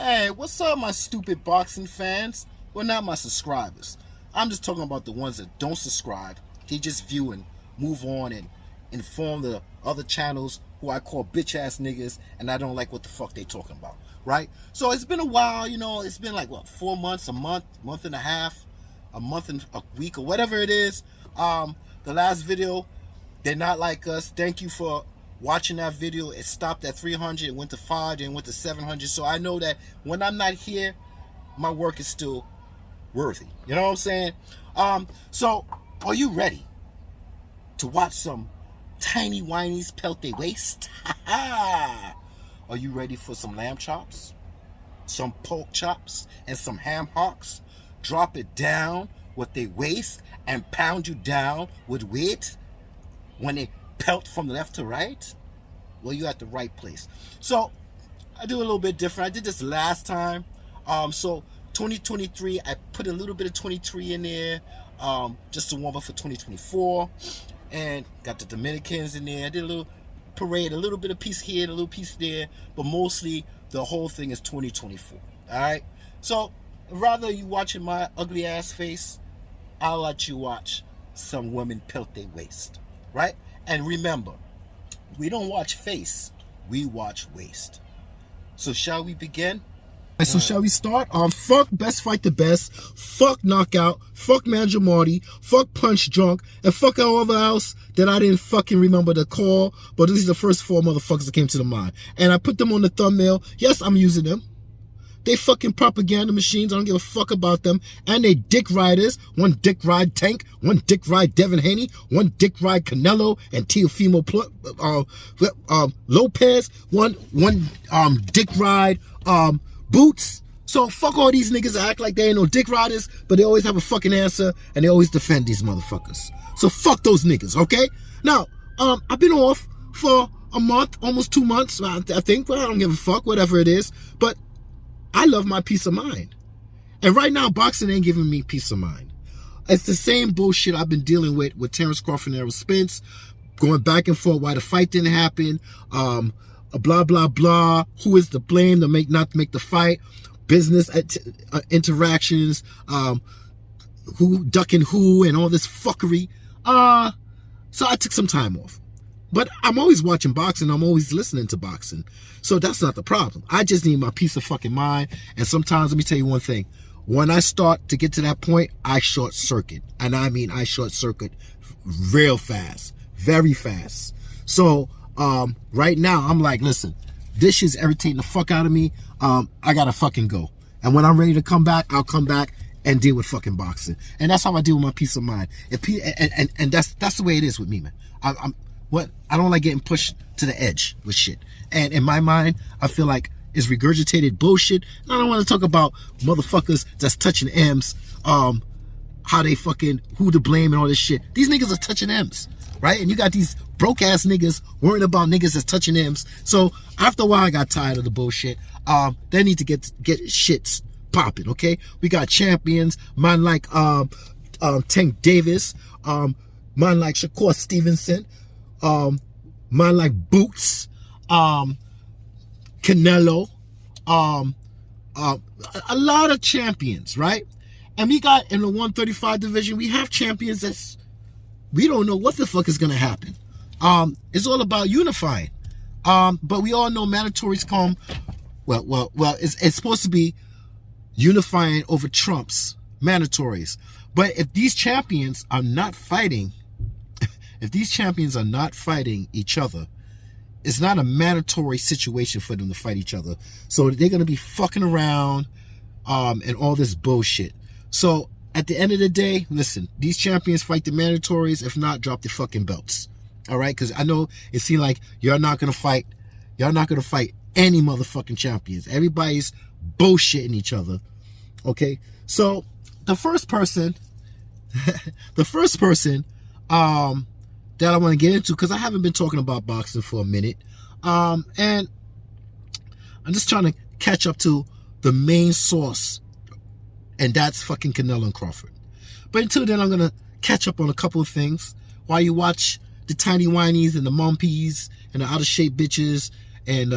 Hey, what's up, my stupid boxing fans? Well, not my subscribers. I'm just talking about the ones that don't subscribe. They just view and move on and inform the other channels who I call bitch ass niggas, and I don't like what the fuck they talking about, right? So it's been a while, it's been like what, 4 months, a month and a half, a month and a week, or whatever it is. The last video, they're not like us. Thank you for watching that video. It stopped at 300, it went to 5, then went to 700. So I know that when I'm not here, my work is still worthy. You know what I'm saying? So are you ready to watch some tiny whinies pelt their waist? Are you ready for some lamb chops, some pork chops, and some ham hocks? Drop it down with their waist and pound you down with weight when they pelt from left to right? Well, you're at the right place. So I do a little bit different. I did this last time. So 2023, I put a little bit of 23 in there, just to warm up for 2024, and got the Dominicans in there. I did a little parade, a little bit of piece here, a little piece there, but mostly the whole thing is 2024. All right. So rather you watching my ugly ass face, I'll let you watch some women pelt their waist. Right? And remember, we don't watch face, we watch waist. So shall we begin? So shall we start? Fuck Best Fight the Best, fuck Knockout, fuck Manager Marty, fuck Punch Drunk, and fuck all else that I didn't fucking remember to call, but these are the first 4 motherfuckers that came to the mind. And I put them on the thumbnail. Yes, I'm using them. They fucking propaganda machines. I don't give a fuck about them. And they dick riders. One dick ride Tank. One dick ride Devin Haney. One dick ride Canelo and Teofimo Lopez. One dick ride Boots. So fuck all these niggas that act like they ain't no dick riders, but they always have a fucking answer and they always defend these motherfuckers. So fuck those niggas, okay? Now, I've been off for a month, almost 2 months, I think, but I don't give a fuck, whatever it is. But I love my peace of mind. And right now, boxing ain't giving me peace of mind. It's the same bullshit I've been dealing with Terence, Crawford, and Errol Spence, going back and forth why the fight didn't happen, blah, blah, blah, who is to blame to not make the fight, business interactions, who ducking who, and all this fuckery. So I took some time off. But I'm always watching boxing. I'm always listening to boxing. So that's not the problem. I just need my peace of fucking mind. And sometimes, let me tell you one thing. When I start to get to that point, I short circuit. And I mean, I short circuit real fast. Very fast. So, right now, I'm like, listen, this shit's irritating the fuck out of me. I gotta fucking go. And when I'm ready to come back, I'll come back and deal with fucking boxing. And that's how I deal with my peace of mind. And that's the way it is with me, man. I don't like getting pushed to the edge with shit. And in my mind, I feel like it's regurgitated bullshit. And I don't want to talk about motherfuckers that's touching M's, how they fucking, who to blame and all this shit. These niggas are touching M's, right? And you got these broke ass niggas worrying about niggas that's touching M's. So after a while, I got tired of the bullshit. They need to get shits popping, okay? We got champions, man like Tank Davis, man like Shakur Stevenson, man like Boots, Canelo, a lot of champions, right? And we got in the 135 division, we have champions that's, we don't know what the fuck is gonna happen. It's all about unifying. But we all know mandatories come, well, it's supposed to be unifying over Trump's mandatories. But if these champions are not fighting, if these champions are not fighting each other, it's not a mandatory situation for them to fight each other. So they're going to be fucking around and all this bullshit. So at the end of the day, listen, these champions fight the mandatories. If not, drop the fucking belts. All right? Because I know it seems like you're not going to fight any motherfucking champions. Everybody's bullshitting each other. Okay? So the first person that I want to get into, because I haven't been talking about boxing for a minute, and I'm just trying to catch up to the main source, and that's fucking Canelo and Crawford. But until then, I'm going to catch up on a couple of things while you watch the tiny whinies and the mumpies and the out of shape bitches and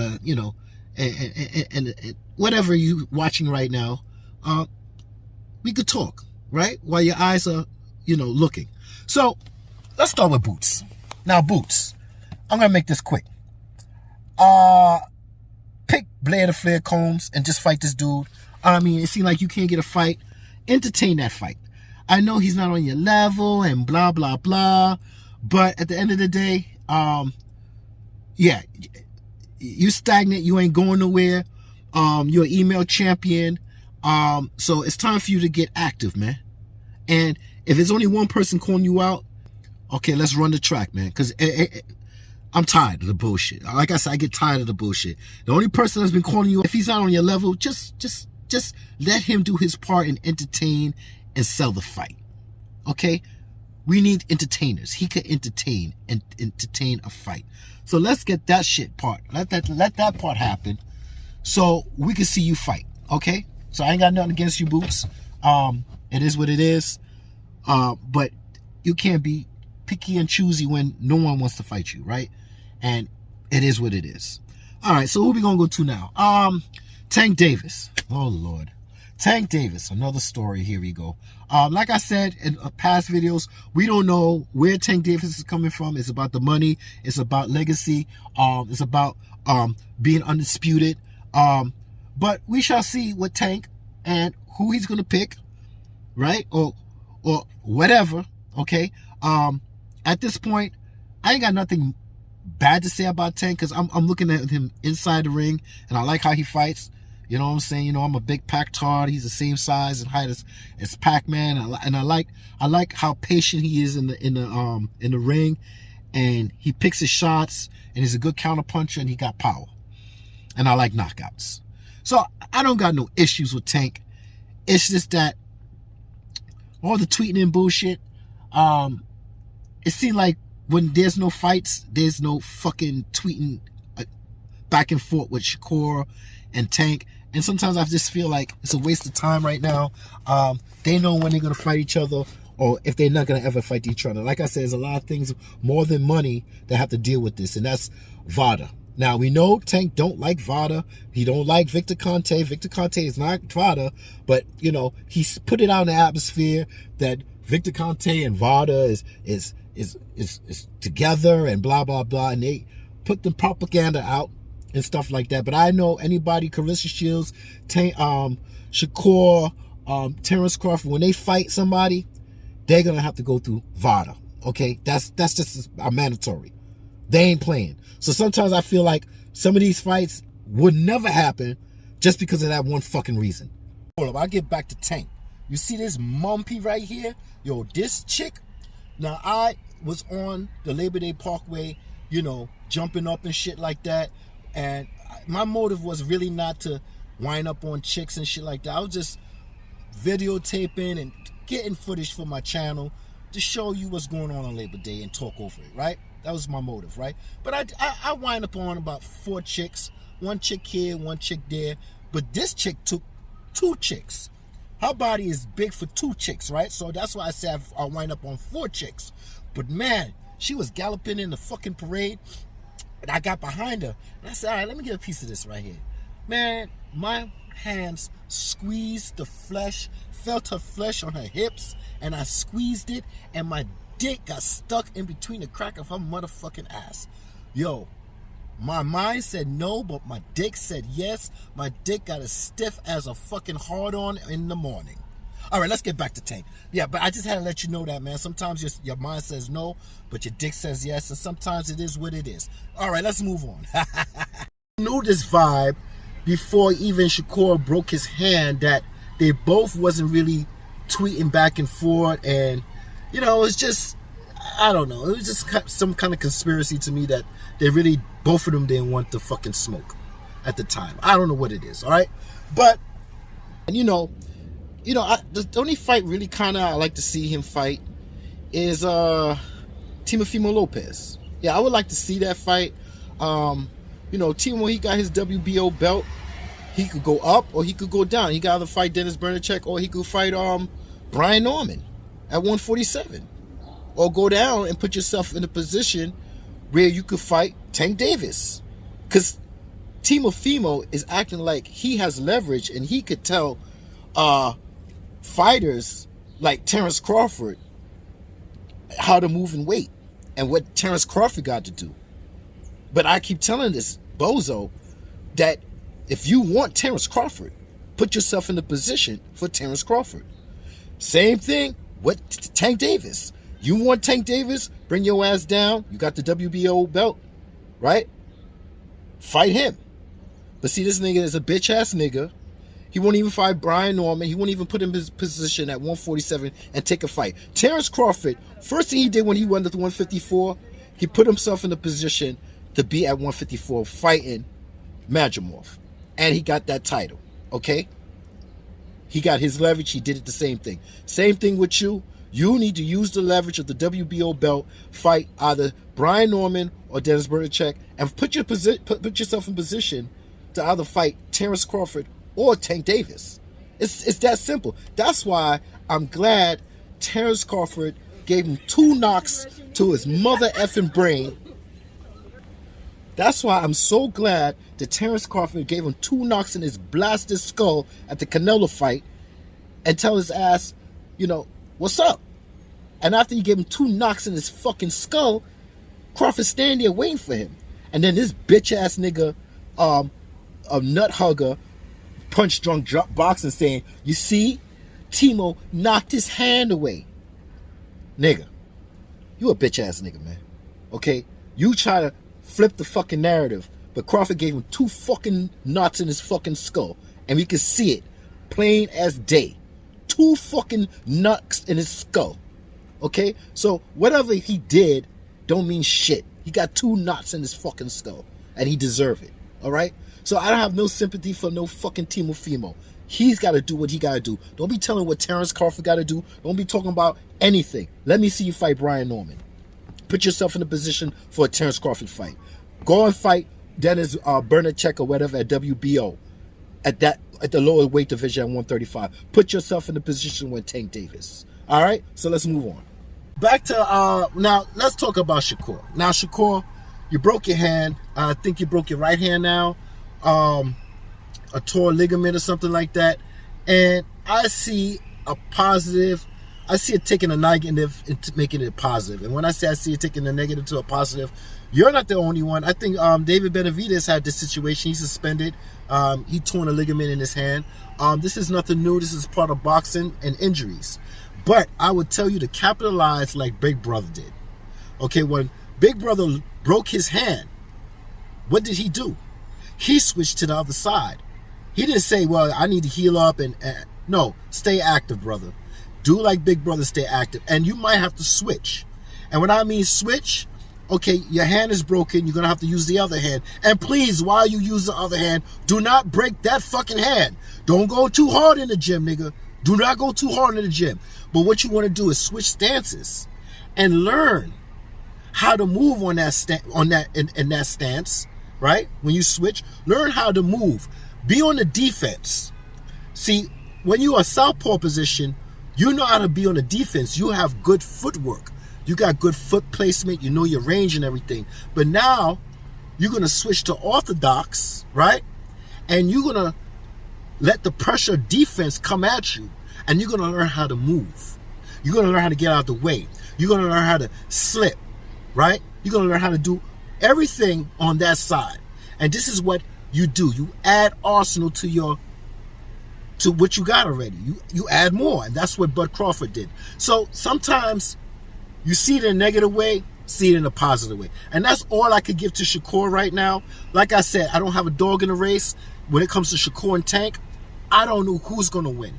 and whatever you watching right now, we could talk, right? While your eyes are, looking. So let's start with Boots. Now, Boots, I'm gonna make this quick. Pick Blair the Flair Combs and just fight this dude. I mean, it seems like you can't get a fight. Entertain that fight. I know he's not on your level and blah blah blah, but at the end of the day, yeah, you stagnant. You ain't going nowhere. You're an email champion. So it's time for you to get active, man. And if there's only one person calling you out, okay, let's run the track, man. Because I'm tired of the bullshit. Like I said, I get tired of the bullshit. The only person that's been calling you, if he's not on your level, just let him do his part and entertain and sell the fight. Okay? We need entertainers. He could entertain a fight. So let's get that shit part. Let that part happen so we can see you fight. Okay? So I ain't got nothing against you, Boots. It is what it is. But you can't be picky and choosy when no one wants to fight you, right? And it is what it is. All right, so who we gonna go to now? Tank Davis. Oh Lord, Tank Davis. Another story. Here we go. Like I said in past videos, we don't know where Tank Davis is coming from. It's about the money. It's about legacy. It's about being undisputed. But we shall see what Tank and who he's gonna pick, right? Or whatever. Okay. At this point, I ain't got nothing bad to say about Tank because I'm looking at him inside the ring and I like how he fights. You know what I'm saying? I'm a big Pac-Tard. He's the same size and height as Pac-Man, and I like how patient he is in the ring, and he picks his shots, and he's a good counter puncher, and he got power, and I like knockouts. So I don't got no issues with Tank. It's just that all the tweeting and bullshit. It seemed like when there's no fights, there's no fucking tweeting back and forth with Shakur and Tank. And sometimes I just feel like it's a waste of time right now. They know when they're going to fight each other or if they're not going to ever fight each other. Like I said, there's a lot of things more than money that have to deal with this. And that's VADA. Now, we know Tank don't like VADA. He don't like Victor Conte. Victor Conte is not VADA. But, he's put it out in the atmosphere that Victor Conte and VADA is together and blah blah blah, and they put the propaganda out and stuff like that. But I know anybody, Carissa Shields, Shakur, Terence Crawford, when they fight somebody, they're gonna have to go through VADA. Okay, that's just a mandatory. They ain't playing. So sometimes I feel like some of these fights would never happen just because of that one fucking reason. Hold up, I'll get back to Tank. You see this mumpy right here? Yo, this chick. Now, I was on the Labor Day Parkway, jumping up and shit like that. And my motive was really not to wind up on chicks and shit like that. I was just videotaping and getting footage for my channel to show you what's going on Labor Day and talk over it, right? That was my motive, right? But I wind up on about 4 chicks. One chick here, one chick there. But this chick took 2 chicks. Her body is big for 2 chicks, right? So that's why I said I wind up on 4 chicks. But man, she was galloping in the fucking parade, and I got behind her. And I said, all right, let me get a piece of this right here. Man, my hands squeezed the flesh, felt her flesh on her hips, and I squeezed it, and my dick got stuck in between the crack of her motherfucking ass. Yo, my mind said no, but my dick said yes. My dick got as stiff as a fucking hard-on in the morning. All right, let's get back to Tank. Yeah, but I just had to let you know that, man. Sometimes your mind says no, but your dick says yes, and sometimes it is what it is. All right, let's move on. I knew this vibe before even Shakur broke his hand that they both wasn't really tweeting back and forth, and, it was just, I don't know. It was just some kind of conspiracy to me that they really, both of them didn't want the fucking smoke at the time. I don't know what it is, all right? But, and the only fight really kind of I like to see him fight is Teofimo Lopez. Yeah, I would like to see that fight. Timo, he got his WBO belt. He could go up or he could go down. He could either fight Dennis Bernacek or he could fight Brian Norman at 147. Or go down and put yourself in a position where you could fight Tank Davis. Because Timofimo is acting like he has leverage and he could tell fighters like Terence Crawford how to move and weight and what Terence Crawford got to do. But I keep telling this bozo that if you want Terence Crawford, put yourself in the position for Terence Crawford. Same thing with Tank Davis. You want Tank Davis, bring your ass down. You got the WBO belt, right? Fight him. But see, this nigga is a bitch ass nigga. He won't even fight Brian Norman. He won't even put him in his position at 147 and take a fight. Terence Crawford, first thing he did when he went to the 154, he put himself in the position to be at 154 fighting Madrimov. And he got that title, okay? He got his leverage. He did it the same thing. Same thing with you. You need to use the leverage of the WBO belt, fight either Brian Norman or Dennis Bernacek, and put yourself in position to either fight Terence Crawford or Tank Davis. It's that simple. That's why I'm glad Terence Crawford gave him 2 knocks to his mother effing brain. That's why I'm so glad that Terence Crawford gave him 2 knocks in his blasted skull at the Canelo fight and tell his ass, you know, what's up? And after he gave him 2 knocks in his fucking skull, Crawford standing there waiting for him. And then this bitch ass nigga, a nut hugger, punch drunk boxing saying, you see, Timo knocked his hand away. Nigga, you a bitch ass nigga, man. Okay? You try to flip the fucking narrative, but Crawford gave him 2 fucking knots in his fucking skull, and we could see it plain as day. 2 fucking nuts in his skull. Okay? So whatever he did don't mean shit. He got 2 knots in his fucking skull, and he deserved it. Alright? So I don't have no sympathy for no fucking Timofimo. He's got to do what he got to do. Don't be telling what Terence Crawford got to do. Don't be talking about anything. Let me see you fight Brian Norman. Put yourself in a position for a Terence Crawford fight. Go and fight Dennis Bernacek or whatever at WBO. At the lower weight division at 135. Put yourself in a position with Tank Davis. Alright? So let's move on. Back to, now let's talk about Shakur. Now Shakur, you broke your hand. I think you broke your right hand now. A torn ligament or something like that. And I see a positive. I see it taking a negative and making it positive. And when I say I see it taking a negative to a positive, you're not the only one. I think David Benavidez had this situation. He's suspended. He torn a ligament in his hand. This is nothing new. This is part of boxing and injuries. But I would tell you to capitalize like Big Brother did. Okay, when Big Brother broke his hand, what did he do? He switched to the other side. He didn't say, well, I need to heal up and no, stay active, brother. Do like Big Brother, stay active. And you might have to switch. And when I mean switch, okay, your hand is broken. You're going to have to use the other hand. And please, while you use the other hand, do not break that fucking hand. Don't go too hard in the gym, nigga. Do not go too hard in the gym. But what you want to do is switch stances and learn how to move on that in that stance, right? When you switch, learn how to move. Be on the defense. See, when you are southpaw position, you know how to be on the defense. You have good footwork. You got good foot placement. You know your range and everything. But now, you're going to switch to orthodox, right? And you're going to let the pressure defense come at you. And you're going to learn how to move. You're going to learn how to get out of the way. You're going to learn how to slip, right? You're going to learn how to do everything on that side. And this is what you do. You add arsenal to what you got already. You add more. And that's what Bud Crawford did. So sometimes you see it in a negative way, see it in a positive way. And that's all I could give to Shakur right now. Like I said, I don't have a dog in the race. When it comes to Shakur and Tank, I don't know who's going to win.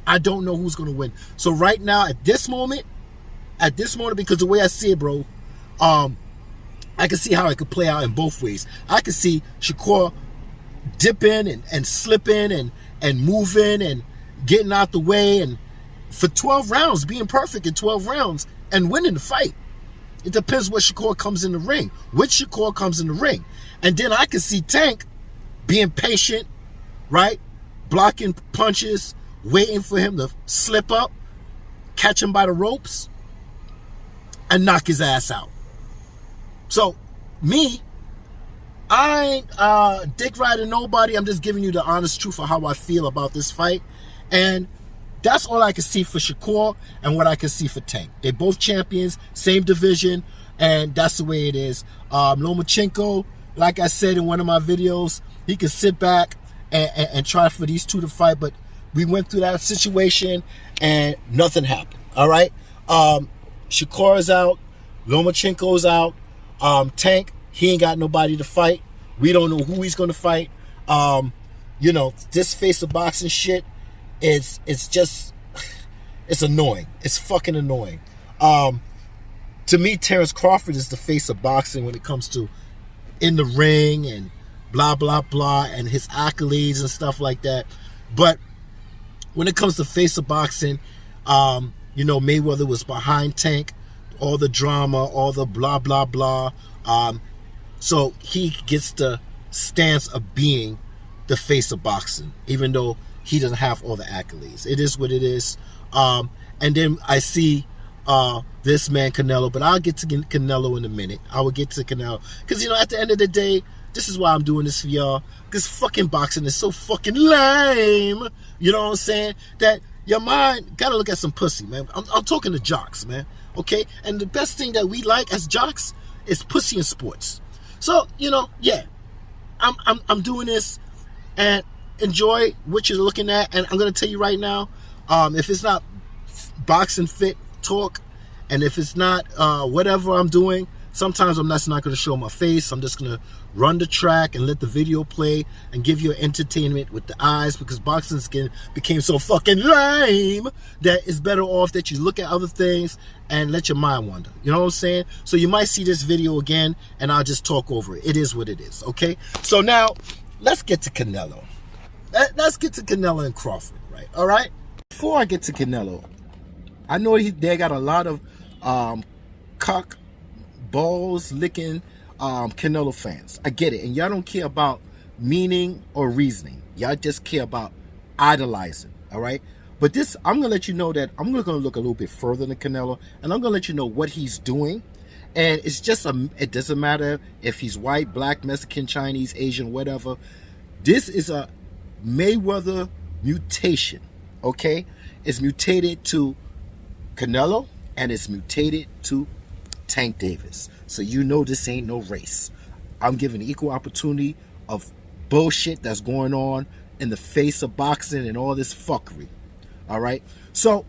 I don't know who's going to win. So right now, at this moment, because the way I see it, bro, I can see how it could play out in both ways. I can see Shakur dipping and slipping and moving and getting out the way and for 12 rounds, being perfect in 12 rounds and winning the fight. It depends what Shakur comes in the ring. Which Shakur comes in the ring. And then I can see Tank being patient, right? Blocking punches, waiting for him to slip up, catch him by the ropes, and knock his ass out. So, me, I ain't dick riding nobody. I'm just giving you the honest truth of how I feel about this fight. And that's all I can see for Shakur and what I can see for Tank. They both champions, same division, and that's the way it is. Lomachenko, like I said in one of my videos, he can sit back and try for these two to fight, but we went through that situation and nothing happened. All right? Shakur is out. Lomachenko's out. Tank, he ain't got nobody to fight. We don't know who he's going to fight. You know, this face of boxing shit, it's just, it's annoying. It's fucking annoying. To me, Terence Crawford is the face of boxing when it comes to in the ring and blah, blah, blah, and his accolades and stuff like that. But when it comes to face of boxing, you know, Mayweather was behind Tank, all the drama, all the blah, blah, blah. So he gets the stance of being the face of boxing, even though he doesn't have all the accolades. It is what it is. And then I see this man Canelo, but I'll get to Canelo in a minute. I will get to Canelo because, you know, at the end of the day, this is why I'm doing this for y'all, because fucking boxing is so fucking lame. You know what I'm saying? That your mind gotta look at some pussy, man. I'm talking to jocks, man. Okay, and the best thing that we like as jocks is pussy in sports. So, you know, yeah, I'm doing this, and enjoy what you're looking at. And I'm gonna tell you right now, if it's not boxing fit talk, and if it's not whatever I'm doing, sometimes I'm not going to show my face. I'm just going to run the track and let the video play and give you entertainment with the eyes, because boxing became so fucking lame that it's better off that you look at other things and let your mind wander. You know what I'm saying? So you might see this video again and I'll just talk over it. It is what it is, okay? So now, let's get to Canelo. Let's get to Canelo and Crawford, right? All right? Before I get to Canelo, I know they got a lot of cock balls licking Canelo fans. I get it. And y'all don't care about meaning or reasoning. Y'all just care about idolizing. All right? But this, I'm going to let you know that I'm going to look a little bit further than Canelo, and I'm going to let you know what he's doing. And it's just, it doesn't matter if he's white, black, Mexican, Chinese, Asian, whatever. This is a Mayweather mutation. Okay? It's mutated to Canelo, and it's mutated to Tank Davis. So you know this ain't no race. I'm giving equal opportunity of bullshit that's going on in the face of boxing and all this fuckery. All right? So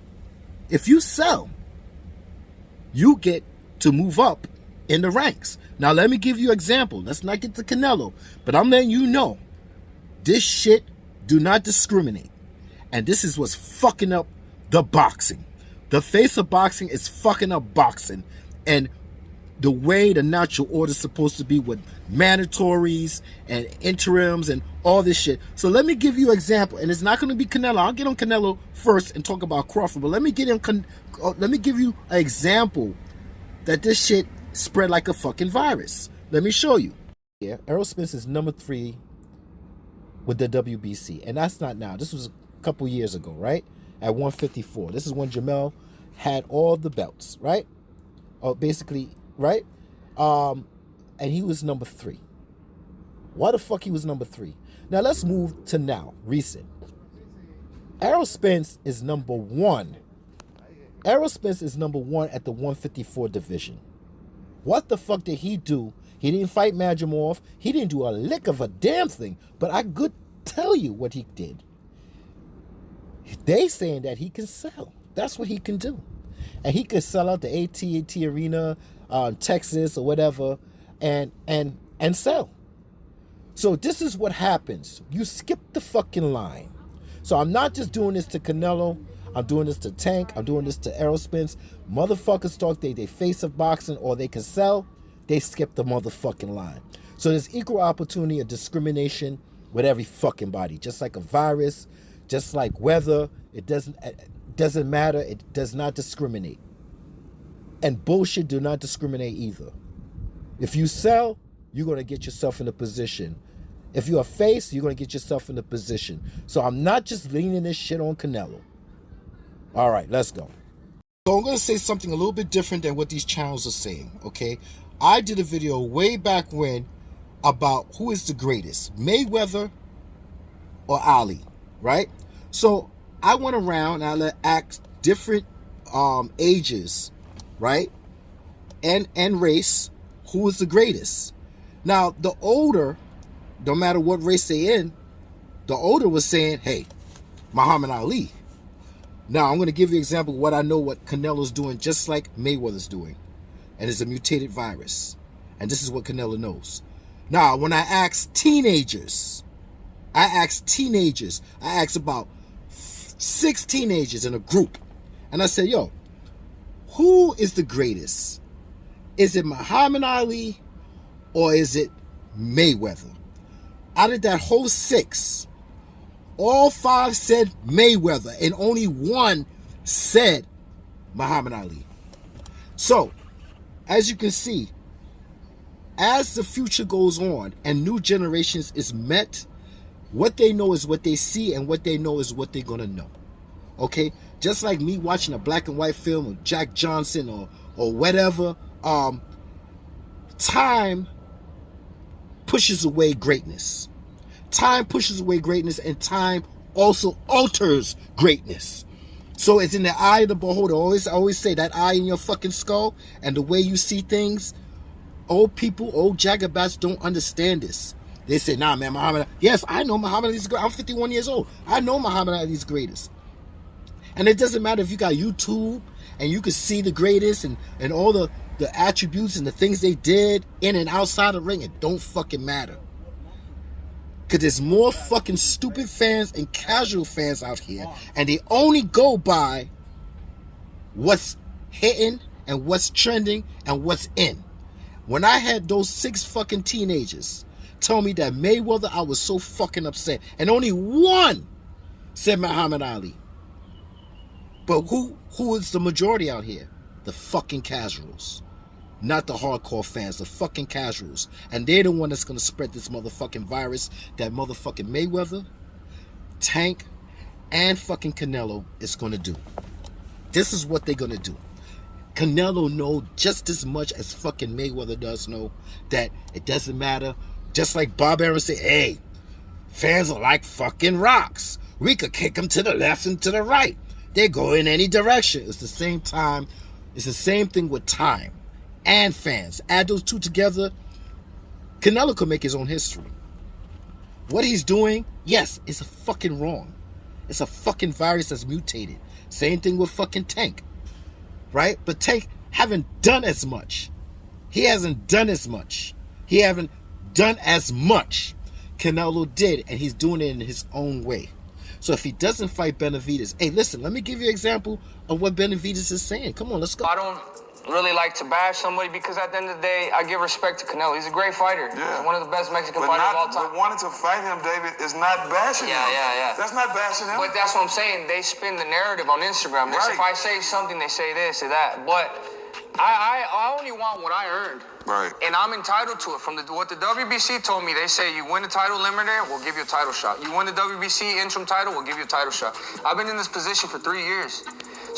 if you sell, you get to move up in the ranks. Now let me give you an example. Let's not get to Canelo, but I'm letting you know this shit do not discriminate. And this is what's fucking up the boxing. The face of boxing is fucking up boxing. And the way the natural order is supposed to be with mandatories and interims and all this shit. So let me give you an example. And it's not going to be Canelo. I'll get on Canelo first and talk about Crawford. But let me give you an example that this shit spread like a fucking virus. Let me show you. Yeah, Errol Spence is number 3 with the WBC. And that's not now. This was a couple years ago, right? At 154. This is when Jamel had all the belts, right? Or basically, right? And he was number 3. Why the fuck he was number 3? Now let's move to now, recent. Errol Spence is number 1. Errol Spence is number 1 at the 154 division. What the fuck did he do? He didn't fight Madrimov. He didn't do a lick of a damn thing. But I could tell you what he did. They saying that he can sell. That's what he can do. And he could sell out the AT&T Arena, Texas or whatever, and sell. So this is what happens. You skip the fucking line. So I'm not just doing this to Canelo. I'm doing this to Tank. I'm doing this to Errol Spence. Motherfuckers talk they face of boxing or they can sell. They skip the motherfucking line. So there's equal opportunity of discrimination with every fucking body. Just like a virus, just like weather, it doesn't matter. It does not discriminate. And bullshit do not discriminate either. If you sell, you're going to get yourself in a position. If you're a face, you're going to get yourself in a position. So I'm not just leaning this shit on Canelo. All right, let's go. So I'm going to say something a little bit different than what these channels are saying, okay? I did a video way back when about who is the greatest, Mayweather or Ali, right? So I went around and I asked different ages, right, and race, who is the greatest. Now the older, no matter what race they in, the older was saying, hey, Muhammad Ali. Now I'm going to give you an example of what I know what Canelo's doing, just like Mayweather's doing, and it's a mutated virus, and this is what Canelo knows. Now when I asked teenagers, I asked about 6 teenagers in a group, and I said, yo, who is the greatest? Is it Muhammad Ali or is it Mayweather? Out of that whole 6, all 5 said Mayweather, and only 1 said Muhammad Ali. So, as you can see, as the future goes on and new generations is met, what they know is what they see, and what they know is what they're going to know. Okay? Just like me watching a black and white film of Jack Johnson or whatever, time pushes away greatness. Time pushes away greatness, and time also alters greatness. So it's in the eye of the beholder. I always say that eye in your fucking skull and the way you see things. Old people, old jagabats don't understand this. They say, nah, man, Muhammad. Yes, I know Muhammad Ali's great. I'm 51 years old. I know Muhammad Ali's greatest. And it doesn't matter if you got YouTube and you can see the greatest and all the attributes and the things they did in and outside the ring. It don't fucking matter. Because there's more fucking stupid fans and casual fans out here, and they only go by what's hitting and what's trending and what's in. When I had those 6 fucking teenagers tell me that Mayweather, I was so fucking upset. And only 1 said Muhammad Ali. But who is the majority out here? The fucking casuals. Not the hardcore fans, the fucking casuals. And they're the one that's going to spread this motherfucking virus that motherfucking Mayweather, Tank, and fucking Canelo is going to do. This is what they're going to do. Canelo know just as much as fucking Mayweather does know that it doesn't matter. Just like Bob Aaron said, hey, fans are like fucking rocks. We could kick them to the left and to the right. They go in any direction. It's the same time. It's the same thing with time and fans. Add those two together, Canelo could make his own history. What he's doing, yes, it's a fucking wrong. It's a fucking virus that's mutated. Same thing with fucking Tank. Right? But Tank haven't done as much. He hasn't done as much. He haven't done as much. Canelo did, and he's doing it in his own way. So if he doesn't fight Benavidez, hey, listen, let me give you an example of what Benavidez is saying. Come on, let's go. I don't really like to bash somebody because at the end of the day, I give respect to Canelo. He's a great fighter. Yeah. He's one of the best Mexican fighters of all time. But wanting to fight him, David, is not bashing him. Yeah. That's not bashing him. But that's what I'm saying. They spin the narrative on Instagram. Right. If I say something, they say this or that. But I only want what I earned. Right. And I'm entitled to it. From what the WBC told me, they say you win the title eliminator, we'll give you a title shot. You win the WBC interim title, we'll give you a title shot. I've been in this position for 3 years.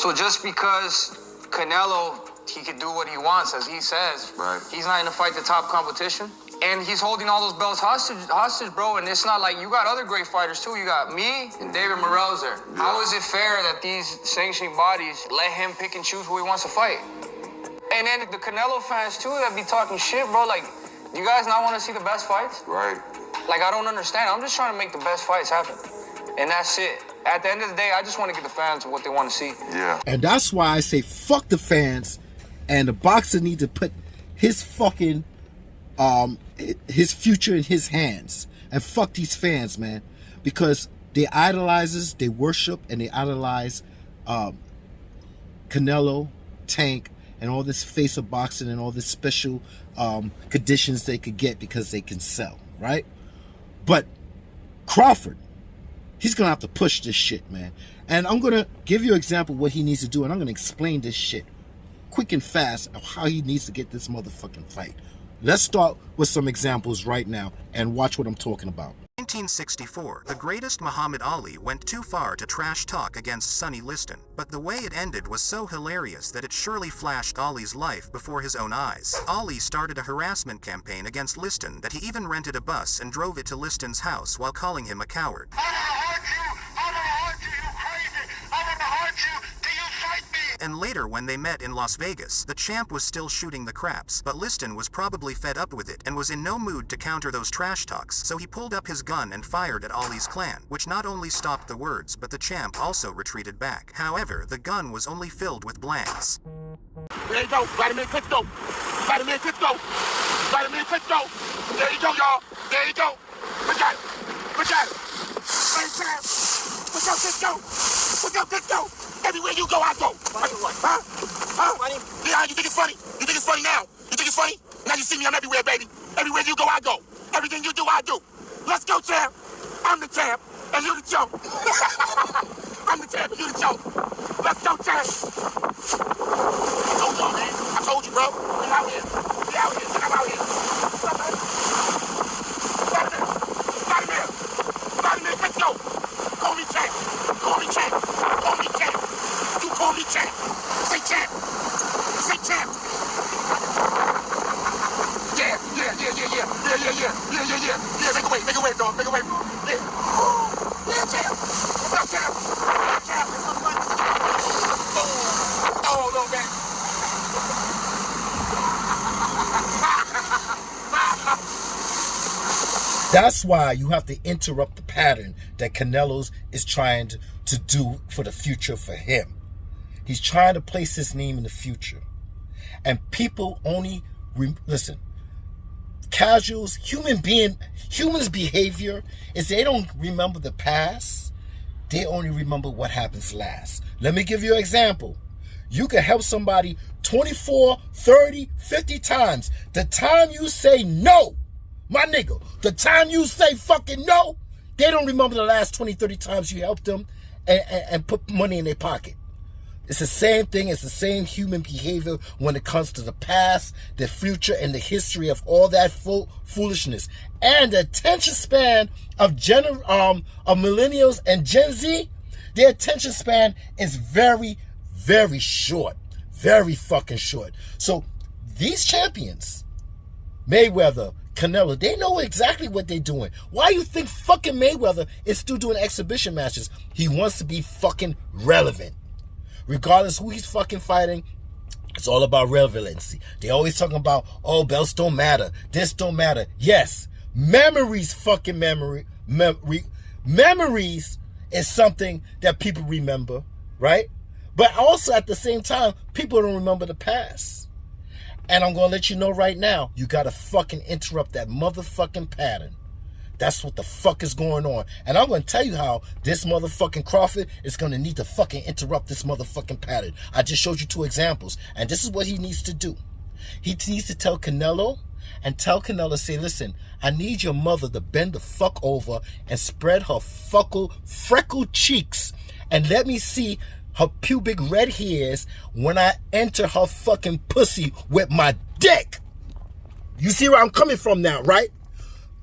So just because Canelo, he can do what he wants, as he says, right. He's not going to fight the top competition. And he's holding all those belts hostage, bro. And it's not like you got other great fighters, too. You got me and David Morrell's there. Yeah. How is it fair that these sanctioning bodies let him pick and choose who he wants to fight? And then the Canelo fans, too, that be talking shit, bro. Like, do you guys not want to see the best fights? Right. Like, I don't understand. I'm just trying to make the best fights happen. And that's it. At the end of the day, I just want to give the fans what they want to see. Yeah. And that's why I say fuck the fans. And the boxer needs to put his fucking, his future in his hands. And fuck these fans, man. Because they idolizes, they worship, and they idolize Canelo, Tank, and all this face of boxing and all this special conditions they could get because they can sell, right? But Crawford, he's going to have to push this shit, man. And I'm going to give you an example of what he needs to do, and I'm going to explain this shit quick and fast of how he needs to get this motherfucking fight. Let's start with some examples right now and watch what I'm talking about. 1964, the greatest Muhammad Ali went too far to trash talk against Sonny Liston, but the way it ended was so hilarious that it surely flashed Ali's life before his own eyes. Ali started a harassment campaign against Liston that he even rented a bus and drove it to Liston's house while calling him a coward. And later, when they met in Las Vegas, the champ was still shooting the craps, but Liston was probably fed up with it and was in no mood to counter those trash talks, so he pulled up his gun and fired at Ali's clan, which not only stopped the words, but the champ also retreated back. However, the gun was only filled with blanks. There you go, Vladimir Klitschko. Vladimir Klitschko. Vladimir Klitschko. There you go, y'all. There you go. Look at it. Look at it. What's up, Klitschko? What's up, Klitschko? Everywhere you go, I go. Huh? Funny? Yeah, you think it's funny? You think it's funny now? You think it's funny? Now you see me, I'm everywhere, baby. Everywhere you go, I go. Everything you do, I do. Let's go, champ. I'm the champ, and you the chump. I'm the champ, and you the chump. Let's go, champ. I told y'all, man. I told you, bro. We out here. We out here. I'm out here. What's up, man? Vladimir, let's go. Call me champ. Call me champ. Call me champ. You call me champ. Say champ. Say champ. Yeah. Make a wave, dog. Make a wave. Yeah. Yeah, champ. What's up, champ? Champ. Oh, no, man. That's why you have to interrupt the pattern that Canelo is trying to do for the future for him. He's trying to place his name in the future. And people only, listen, casuals, humans' behavior is they don't remember the past. They only remember what happens last. Let me give you an example. You can help somebody 24, 30, 50 times. The time you say no, my nigga, the time you say fucking no, they don't remember the last 20, 30 times you helped them and put money in their pocket. It's the same thing. It's the same human behavior when it comes to the past, the future, and the history of all that foolishness. And the attention span of millennials and Gen Z, their attention span is very, very short. Very fucking short. So these champions, Mayweather, Canelo, they know exactly what they're doing. Why you think fucking Mayweather is still doing exhibition matches? He wants to be fucking relevant. Regardless who he's fucking fighting, it's all about relevancy. They always talking about, oh, belts don't matter. This don't matter. Yes, memories, fucking memories is something that people remember, right? But also at the same time, people don't remember the past. And I'm going to let you know right now, you got to fucking interrupt that motherfucking pattern. That's what the fuck is going on. And I'm going to tell you how this motherfucking Crawford is going to need to fucking interrupt this motherfucking pattern. I just showed you 2 examples. And this is what he needs to do. He needs to tell Canelo and tell Canelo, say, listen, I need your mother to bend the fuck over and spread her freckled cheeks and let me see her pubic red hairs when I enter her fucking pussy with my dick. You see where I'm coming from now, right?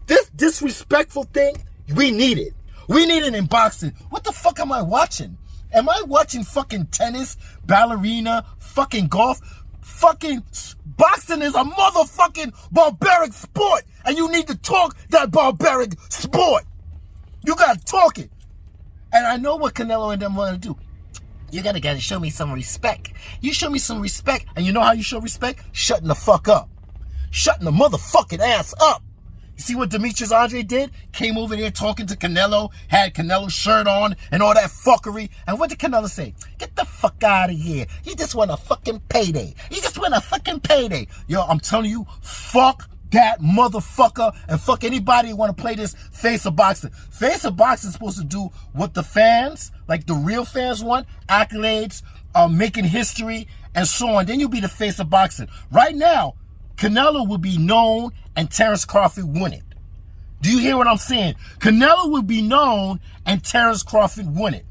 This disrespectful thing, we need it. We need it in boxing. What the fuck am I watching? Am I watching fucking tennis, ballerina, fucking golf? Fucking boxing is a motherfucking barbaric sport. And you need to talk that barbaric sport. You gotta talk it. And I know what Canelo and them want to do. You gotta show me some respect. You show me some respect. And you know how you show respect? Shutting the fuck up. Shutting the motherfucking ass up. You see what Demetrius Andre did? Came over there talking to Canelo, had Canelo's shirt on and all that fuckery. And what did Canelo say? Get the fuck out of here. You just want a fucking payday. You just want a fucking payday. Yo, I'm telling you, fuck that motherfucker and fuck anybody who want to play this face of boxing. Face of boxing is supposed to do what the fans, like the real fans want, accolades, making history, and so on. Then you'll be the face of boxing. Right now, Canelo will be known and Terence Crawford win it. Do you hear what I'm saying? Canelo will be known and Terence Crawford win it.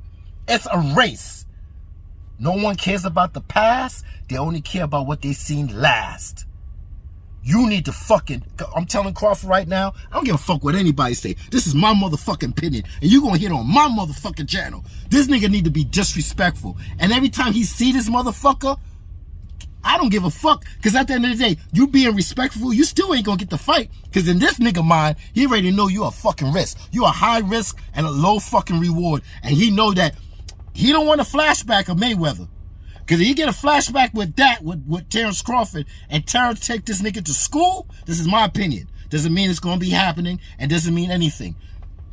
It's a race. No one cares about the past. They only care about what they seen last. You need to fucking, I'm telling Crawford right now, I don't give a fuck what anybody say. This is my motherfucking opinion, and you gonna hit on my motherfucking channel. This nigga need to be disrespectful. And every time he see this motherfucker, I don't give a fuck. Because at the end of the day, you being respectful, you still ain't gonna get the fight. Because in this nigga mind, he already know you a fucking risk. You a high risk and a low fucking reward. And he know that he don't want a flashback of Mayweather. Because if you get a flashback with that, with Terence Crawford, and Terence take this nigga to school, this is my opinion. Doesn't mean it's going to be happening, and doesn't mean anything.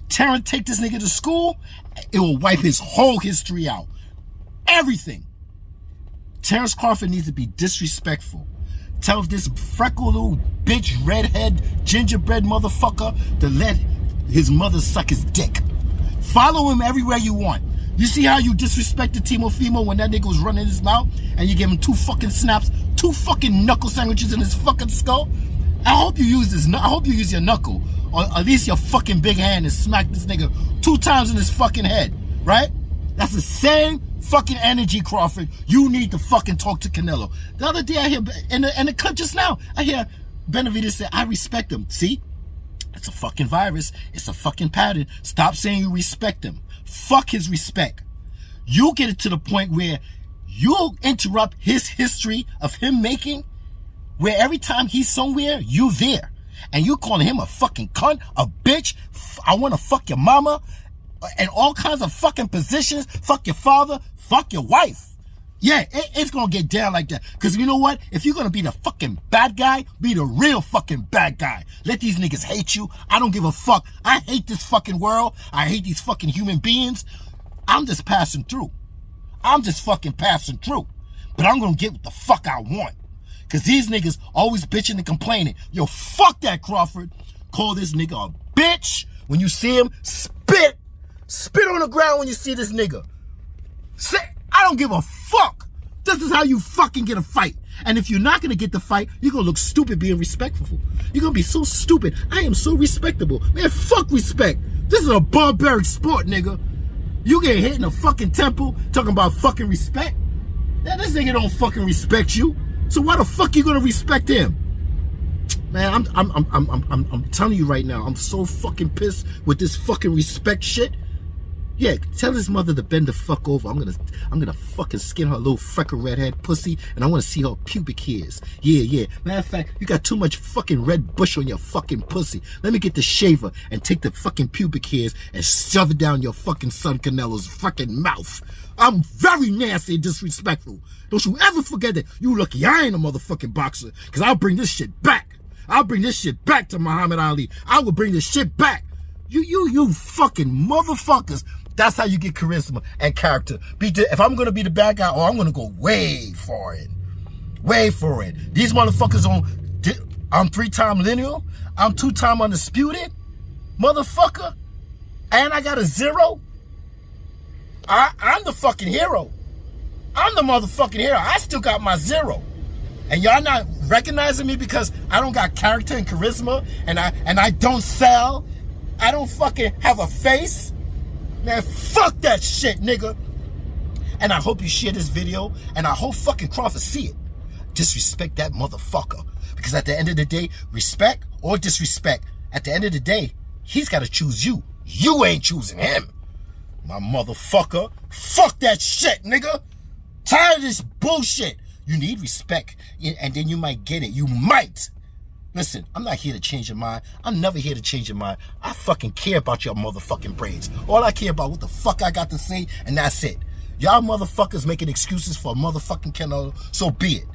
Terence take this nigga to school, it will wipe his whole history out. Everything. Terence Crawford needs to be disrespectful. Tell this freckled little bitch, redhead, gingerbread motherfucker to let his mother suck his dick. Follow him everywhere you want. You see how you disrespected Timo Fimo when that nigga was running his mouth and you gave him 2 fucking snaps, 2 fucking knuckle sandwiches in his fucking skull? I hope you use this. I hope you use your knuckle, or at least your fucking big hand, and smack this nigga 2 times in his fucking head, right? That's the same fucking energy, Crawford. You need to fucking talk to Canelo. The other day I hear, in the clip just now, I hear Benavidez say, I respect him. See? It's a fucking virus. It's a fucking pattern. Stop saying you respect him. Fuck his respect. You get it to the point where you'll interrupt his history of him making, where every time he's somewhere, you there. And you calling him a fucking cunt, a bitch, I want to fuck your mama, and all kinds of fucking positions, fuck your father, fuck your wife. Yeah, it's gonna get down like that. Because you know what? If you're gonna be the fucking bad guy, be the real fucking bad guy. Let these niggas hate you. I don't give a fuck. I hate this fucking world. I hate these fucking human beings. I'm just passing through. I'm just fucking passing through. But I'm gonna get what the fuck I want. Because these niggas always bitching and complaining. Yo, fuck that, Crawford. Call this nigga a bitch. When you see him, spit. Spit on the ground when you see this nigga. Say, I don't give a fuck. This is how you fucking get a fight. And if you're not going to get the fight, you're going to look stupid being respectful. You're going to be so stupid. I am so respectable. Man, fuck respect. This is a barbaric sport, nigga. You get hit in a fucking temple talking about fucking respect? Now, this nigga don't fucking respect you. So why the fuck you going to respect him? Man, I'm telling you right now, I'm so fucking pissed with this fucking respect shit. Yeah, tell his mother to bend the fuck over. I'm gonna fucking skin her little freckle redhead pussy, and I want to see her pubic hairs. Yeah. Matter of fact, you got too much fucking red bush on your fucking pussy. Let me get the shaver and take the fucking pubic hairs and shove it down your fucking son Canelo's fucking mouth. I'm very nasty and disrespectful. Don't you ever forget that. You lucky I ain't a motherfucking boxer, because I'll bring this shit back. I'll bring this shit back to Muhammad Ali. I will bring this shit back. You fucking motherfuckers. That's how you get charisma and character. If I'm going to be the bad guy, I'm going to go way for it. Way for it. These motherfuckers I'm 3-time lineal. I'm 2-time undisputed. Motherfucker. And I got a 0. I'm the fucking hero. I'm the motherfucking hero. I still got my 0. And y'all not recognizing me because I don't got character and charisma, and I don't sell. I don't fucking have a face. Man, fuck that shit, nigga. And I hope you share this video, and I hope fucking Crawford see it. Disrespect that motherfucker. Because at the end of the day, respect or disrespect, at the end of the day, he's got to choose you. You ain't choosing him. My motherfucker. Fuck that shit, nigga. Tired of this bullshit. You need respect, and then you might get it. You might. Listen, I'm not here to change your mind. I'm never here to change your mind. I fucking care about your motherfucking brains. All I care about what the fuck I got to say, and that's it. Y'all motherfuckers making excuses for motherfucking Canelo, so be it.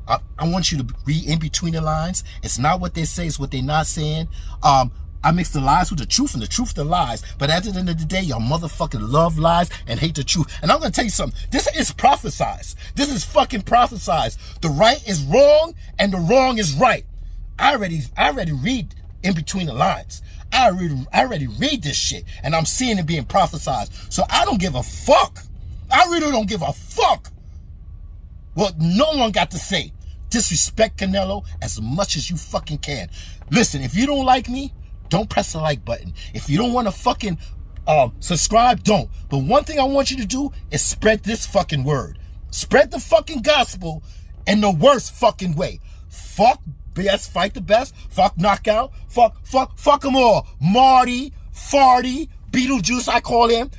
I want you to read in between the lines. It's not what they say, it's what they're not saying. I mix the lies with the truth and the truth the lies. But at the end of the day, y'all motherfucking love lies and hate the truth. And I'm going to tell you something. This is prophesized. This is fucking prophesized. The right is wrong and the wrong is right. I already read in between the lines. I already read this shit. And I'm seeing it being prophesized. So I don't give a fuck. I really don't give a fuck what no one got to say. Disrespect Canelo as much as you fucking can. Listen, if you don't like me, don't press the like button. If you don't want to fucking subscribe, don't. But one thing I want you to do is spread this fucking word. Spread the fucking gospel in the worst fucking way. Fuck BS Fight the Best, fuck Knockout, fuck them all. Marty, Farty, Beetlejuice, I call him,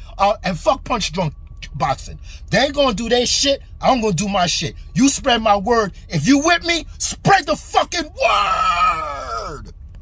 and fuck Punch Drunk Boxing. They ain't gonna do their shit, I'm gonna do my shit. You spread my word. If you with me, spread the fucking word.